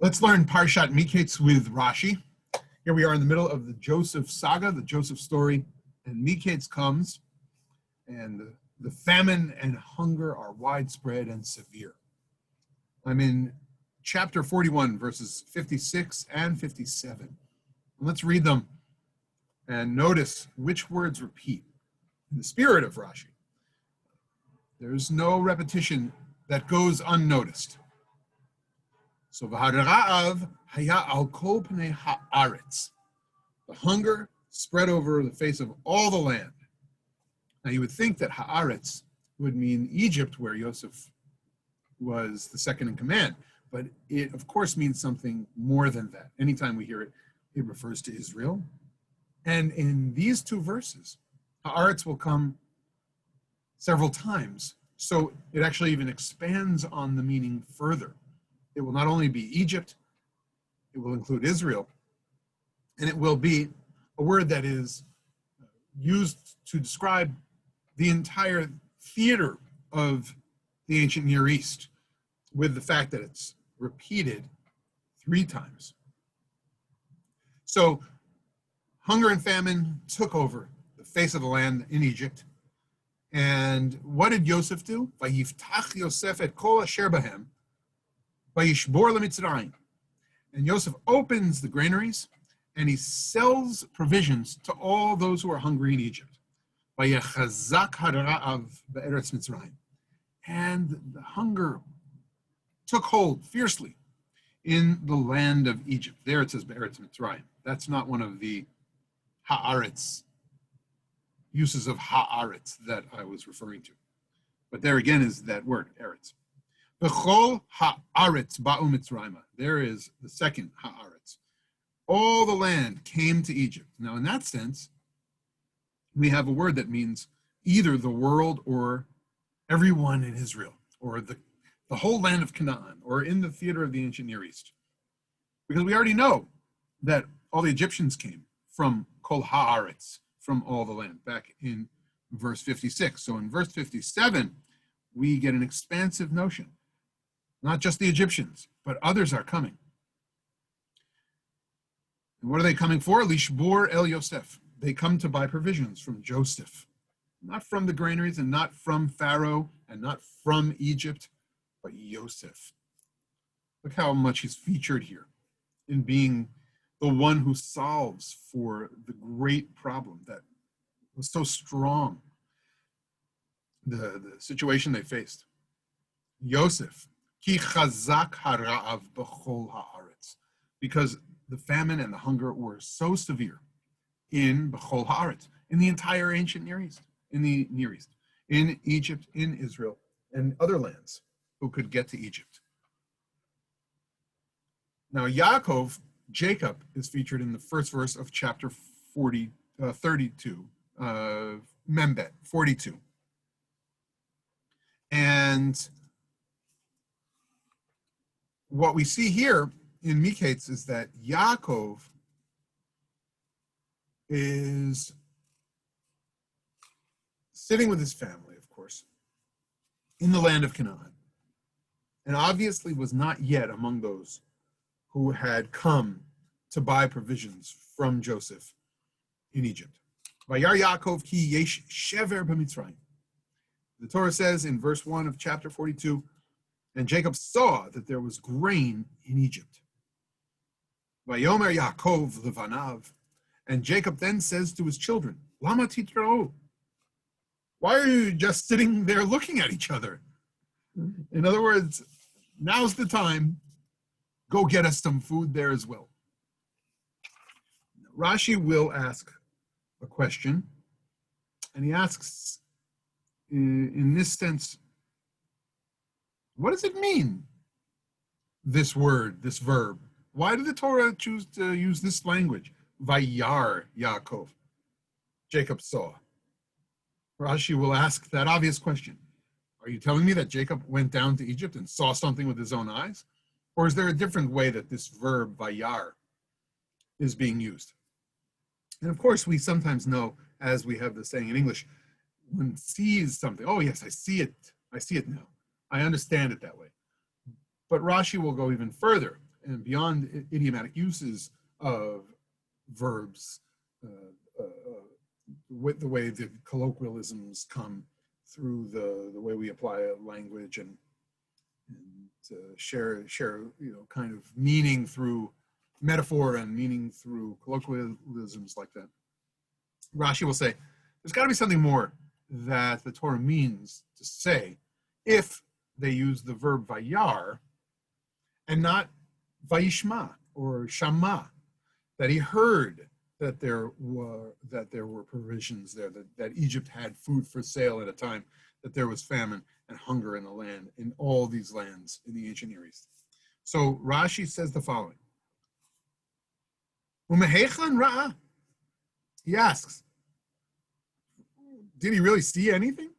Let's learn Parshat Miketz with Rashi. Here we are in the middle of the Joseph saga, the Joseph story, and Miketz comes, and the famine and hunger are widespread and severe. I'm in chapter 41, verses 56 and 57. And let's read them and notice which words repeat in the spirit of Rashi. There's no repetition that goes unnoticed. So v'hara'av haya al kol pnei haaretz. The hunger spread over the face of all the land. Now you would think that haaretz would mean Egypt, where Yosef was the second in command, but it of course means something more than that. Anytime we hear it, it refers to Israel. And in these two verses, haaretz will come several times. So it actually even expands on the meaning further. It will not only be Egypt, it will include Israel, and it will be a word that is used to describe the entire theater of the ancient Near East, with the fact that it's repeated 3 times. So hunger and famine took over the face of the land in Egypt. And what did Yosef do? Vayiftach Yosef et kol asher bahem, vayishbor lemitzrayim. And Yosef opens the granaries and he sells provisions to all those who are hungry in Egypt. Vayachazak hara'av be'eretz Mitzrayim. And the hunger took hold fiercely in the land of Egypt. There it says be'eretz Mitzrayim. That's not one of the haaretz uses of haaretz that I was referring to. But there again is that word, eretz. B'chol haaretz ba'u Mitzrayim. There is the second haaretz. All the land came to Egypt. Now in that sense, we have a word that means either the world or everyone in Israel, or the whole land of Canaan, or in the theater of the ancient Near East. Because we already know that all the Egyptians came from kol haaretz, from all the land, back in verse 56. So in verse 57, we get an expansive notion. Not just the Egyptians, but others are coming. And what are they coming for? Lishbor el Yosef. They come to buy provisions from Joseph. Not from the granaries and not from Pharaoh and not from Egypt, but Yosef. Look how much he's featured here in being the one who solves for the great problem that was so strong, the situation they faced. Yosef, ki chazak hara'av b'chol haaretz, because the famine and the hunger were so severe in b'chol haaretz, in the entire ancient Near East, in Egypt, in Israel, and other lands who could get to Egypt. Now Yaakov, Jacob, is featured in the first verse of chapter 32, Membet 42. And what we see here in Miketz is that Yaakov is sitting with his family, of course, in the land of Canaan, and obviously was not yet among those who had come to buy provisions from Joseph in Egypt. Vayar Yaakov ki yesh shever b'Mitzrayim. The Torah says in verse 1 of chapter 42, and Jacob saw that there was grain in Egypt. Vayomer Yaakov levanav. And Jacob then says to his children, Lama titra'u. Why are you just sitting there looking at each other? In other words, now's the time. Go get us some food there as well. Rashi will ask a question, and he asks in this sense, what does it mean, this word, this verb? Why did the Torah choose to use this language? Vayar Yaakov. Jacob saw. Rashi will ask that obvious question. Are you telling me that Jacob went down to Egypt and saw something with his own eyes? Or is there a different way that this verb, vayar, is being used? And of course, we sometimes know, as we have the saying in English, one sees something. Oh yes, I see it now. I understand it that way. But Rashi will go even further. and beyond idiomatic uses of verbs, with the way the colloquialisms come through the way we apply a language and share kind of meaning through metaphor and meaning through colloquialisms like that. Rashi will say, there's got to be something more that the Torah means to say if they use the verb vayar and not vayishma or shama, that he heard that there were provisions there, that Egypt had food for sale at a time, that there was famine and hunger in the land, in all these lands in the ancient Near East. So Rashi says the following. Umehechan ra'ah. He asks, did he really see anything?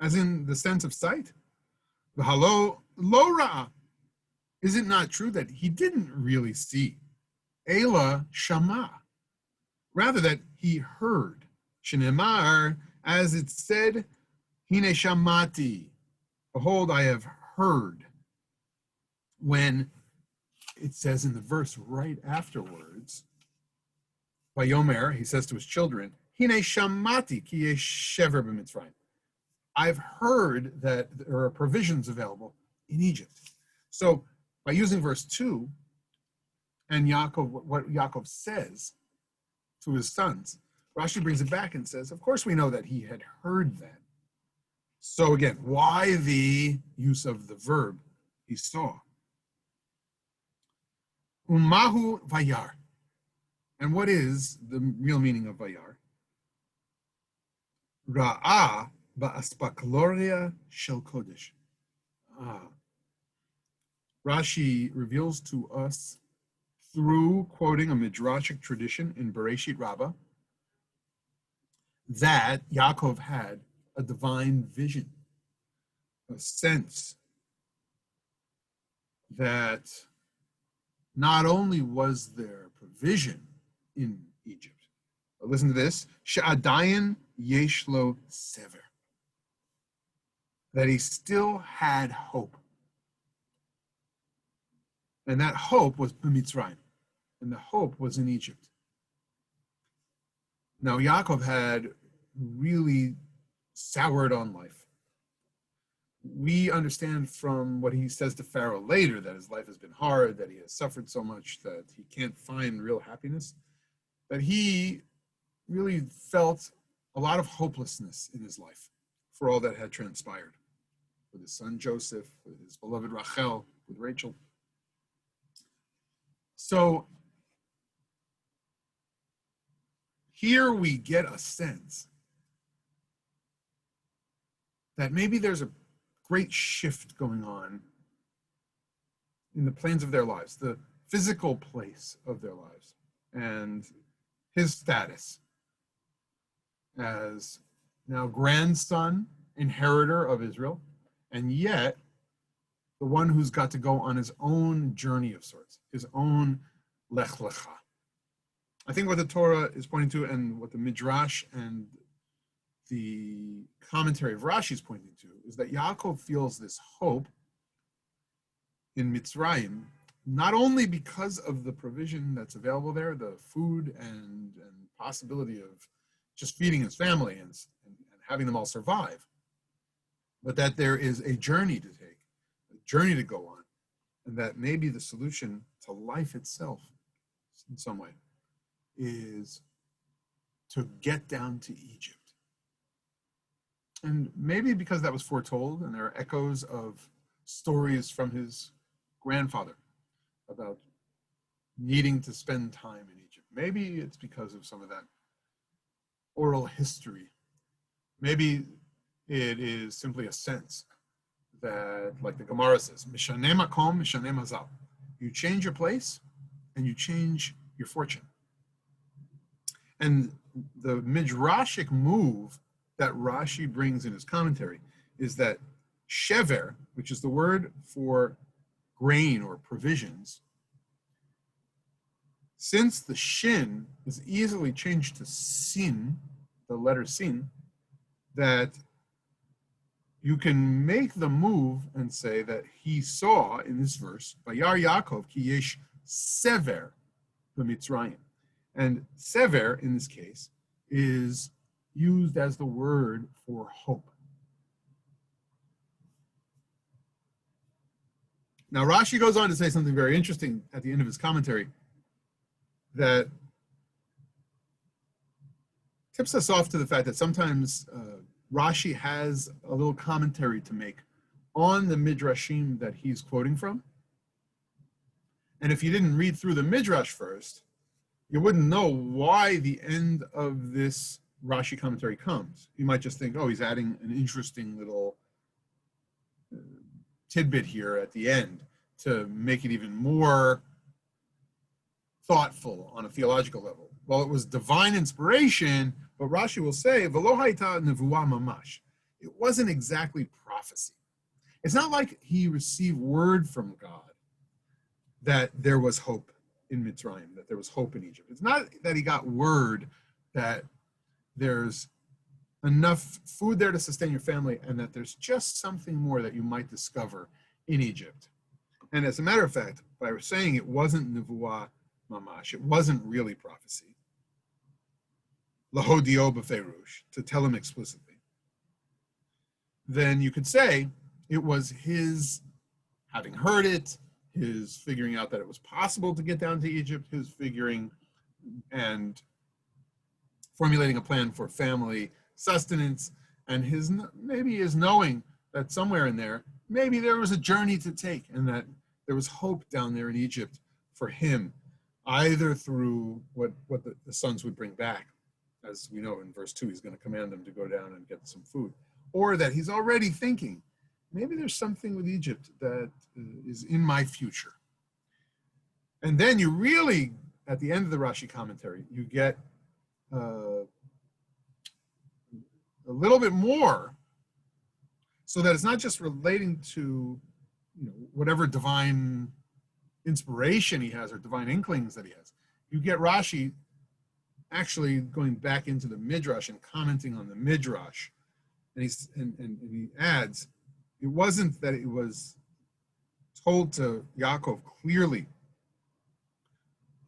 As in the sense of sight? V'halo lo ra'ah. Is it not true that he didn't really see? Ela shama. Rather that he heard. Shenemar, as it said, hine shamati. Behold, I have heard. When it says in the verse right afterwards, Vayomer, he says to his children, hine shamati ki yesh shever b'Mitzrayim. I've heard that there are provisions available in Egypt. So by using verse 2 and what Yaakov says to his sons, Rashi brings it back and says, of course we know that he had heard that. So again, why the use of the verb he saw? Umahu vayar. And what is the real meaning of vayar? Ra'ah ba'aspakloria shel kodesh. Rashi reveals to us through quoting a midrashic tradition in Bereshit Rabbah that Yaakov had a divine vision, a sense that not only was there provision in Egypt, but listen to this, she'adayin yesh lo sever, that he still had hope. And that hope was b'Mitzrayim, and the hope was in Egypt. Now, Yaakov had really soured on life. We understand from what he says to Pharaoh later that his life has been hard, that he has suffered so much that he can't find real happiness, that he really felt a lot of hopelessness in his life for all that had transpired with his son Joseph, with his beloved Rachel, with Rachel. So here we get a sense that maybe there's a great shift going on in the planes of their lives, the physical place of their lives, and his status as now grandson, inheritor of Israel, and yet the one who's got to go on his own journey of sorts, his own lech lecha. I think what the Torah is pointing to, and what the Midrash and the commentary of Rashi is pointing to, is that Yaakov feels this hope in Mitzrayim, not only because of the provision that's available there, the food and possibility of just feeding his family and having them all survive, but that there is a journey to take, a journey to go on, and that maybe the solution to life itself, in some way, is to get down to Egypt. And maybe because that was foretold, and there are echoes of stories from his grandfather about needing to spend time in Egypt. Maybe it's because of some of that oral history. Maybe it is simply a sense that, like the Gemara says, Mishaneh makom, mishaneh mazal. You change your place and you change your fortune. And the midrashic move that Rashi brings in his commentary is that shever, which is the word for grain or provisions, since the shin is easily changed to sin, the letter sin, that you can make the move and say that he saw in this verse, Vayar Yaakov ki yesh sever b'Mitzrayim. And sever, in this case, is used as the word for hope. Now, Rashi goes on to say something very interesting at the end of his commentary that tips us off to the fact that sometimes Rashi has a little commentary to make on the midrashim that he's quoting from. And if you didn't read through the midrash first, you wouldn't know why the end of this Rashi commentary comes. You might just think, oh, he's adding an interesting little tidbit here at the end to make it even more thoughtful on a theological level. Well, it was divine inspiration, but Rashi will say, V'lo hayta nevuah mamash. It wasn't exactly prophecy. It's not like he received word from God that there was hope in Mitzrayim, that there was hope in Egypt. It's not that he got word that there's enough food there to sustain your family and that there's just something more that you might discover in Egypt. And as a matter of fact, by saying it wasn't nevuah mamash, it wasn't really prophecy, lahodio b'ferush, to tell him explicitly, then you could say it was his having heard it, his figuring out that it was possible to get down to Egypt, his figuring and formulating a plan for family sustenance, and maybe his knowing that somewhere in there, maybe there was a journey to take and that there was hope down there in Egypt for him, either through what the sons would bring back. As we know in verse 2, he's going to command them to go down and get some food, or that he's already thinking, maybe there's something with Egypt that is in my future. And then you really, at the end of the Rashi commentary, you get a little bit more, so that it's not just relating to whatever divine inspiration he has or divine inklings that he has. You get Rashi actually going back into the Midrash and commenting on the Midrash. And he adds, it wasn't that it was told to Yaakov clearly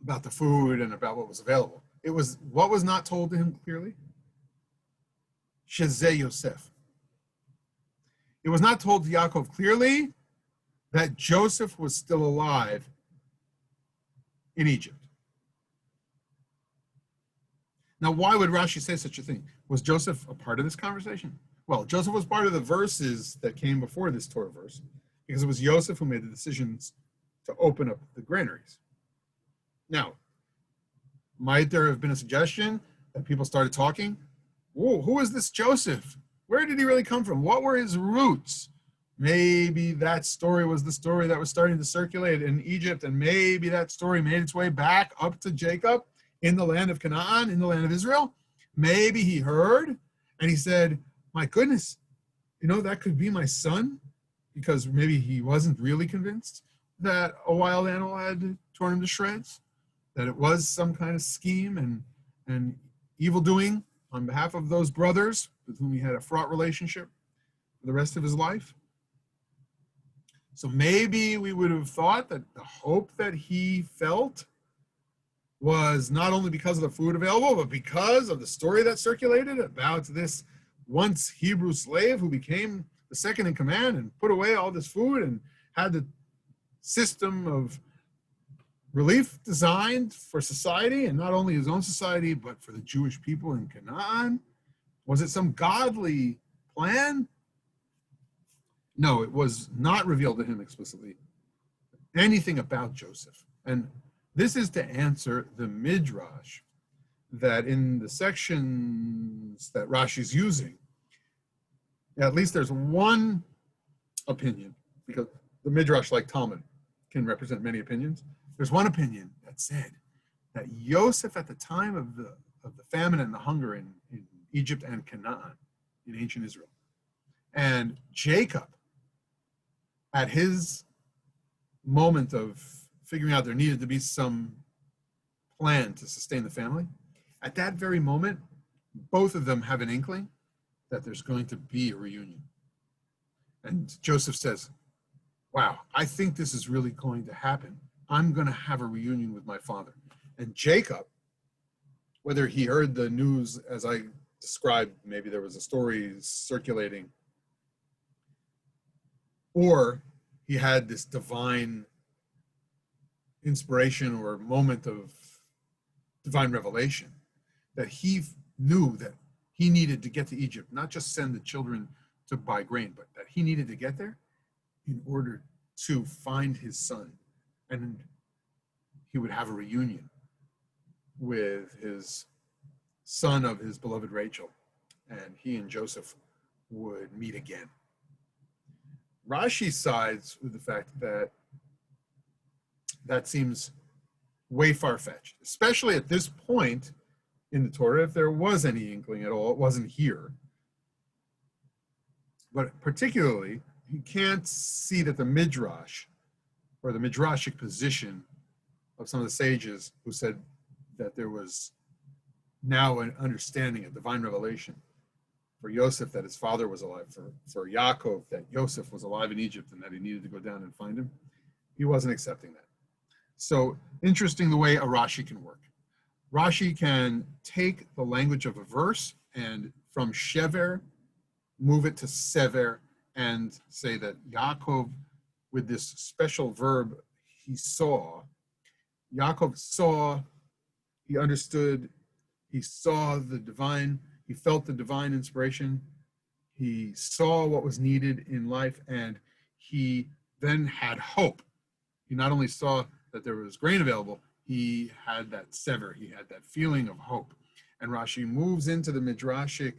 about the food and about what was available. It was what was not told to him clearly? Shezeh Yosef. It was not told to Yaakov clearly that Joseph was still alive in Egypt. Now, why would Rashi say such a thing? Was Joseph a part of this conversation? Well, Joseph was part of the verses that came before this Torah verse, because it was Joseph who made the decisions to open up the granaries. Now, might there have been a suggestion that people started talking? Whoa, who is this Joseph? Where did he really come from? What were his roots? Maybe that story was the story that was starting to circulate in Egypt, and maybe that story made its way back up to Jacob in the land of Canaan, in the land of Israel. Maybe he heard and he said, my goodness, that could be my son, because maybe he wasn't really convinced that a wild animal had torn him to shreds, that it was some kind of scheme and evil doing on behalf of those brothers with whom he had a fraught relationship for the rest of his life. So maybe we would have thought that the hope that he felt was not only because of the food available, but because of the story that circulated about this once Hebrew slave who became the second in command and put away all this food and had the system of relief designed for society, and not only his own society, but for the Jewish people in Canaan. Was it some godly plan? No, it was not revealed to him explicitly anything about Joseph. And this is to answer the Midrash that in the sections that Rashi's using, at least there's one opinion, because the Midrash, like Talmud, can represent many opinions. There's one opinion that said that Joseph, at the time of the famine and the hunger in Egypt and Canaan, in ancient Israel, and Jacob, at his moment of figuring out there needed to be some plan to sustain the family, at that very moment, both of them have an inkling that there's going to be a reunion. And Joseph says, wow, I think this is really going to happen. I'm going to have a reunion with my father. And Jacob, whether he heard the news as I described, maybe there was a story circulating, or he had this divine inspiration or moment of divine revelation, that he knew that he needed to get to Egypt, not just send the children to buy grain, but that he needed to get there in order to find his son. And he would have a reunion with his son of his beloved Rachel, and he and Joseph would meet again. Rashi sides with the fact that that seems way far-fetched, especially at this point in the Torah. If there was any inkling at all, it wasn't here. But particularly, you can't see that the Midrash, or the Midrashic position of some of the sages who said that there was now an understanding, a divine revelation for Yosef that his father was alive, for Yaakov that Yosef was alive in Egypt and that he needed to go down and find him. He wasn't accepting that. So interesting the way a Rashi can work. Rashi can take the language of a verse and from shever, move it to sever, and say that Yaakov, with this special verb, he saw. Yaakov saw, he understood, he saw the divine, he felt the divine inspiration, he saw what was needed in life, and he then had hope. He not only saw that there was grain available, he had that sever, he had that feeling of hope. And Rashi moves into the Midrashic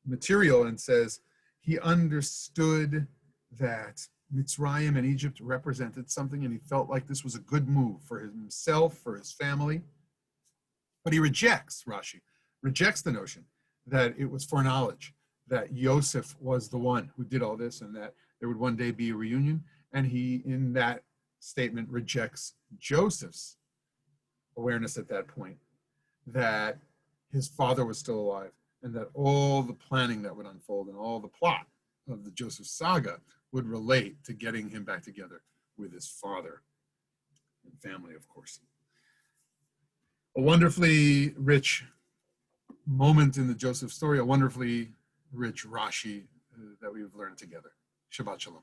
material and says he understood that Mitzrayim and Egypt represented something, and he felt like this was a good move for himself, for his family. But he rejects, Rashi rejects the notion that it was foreknowledge, that Yosef was the one who did all this and that there would one day be a reunion. And he, in that statement, rejects Joseph's awareness at that point that his father was still alive and that all the planning that would unfold and all the plot of the Joseph saga would relate to getting him back together with his father and family, of course. A wonderfully rich moment in the Joseph story, a wonderfully rich Rashi that we've learned together. Shabbat Shalom.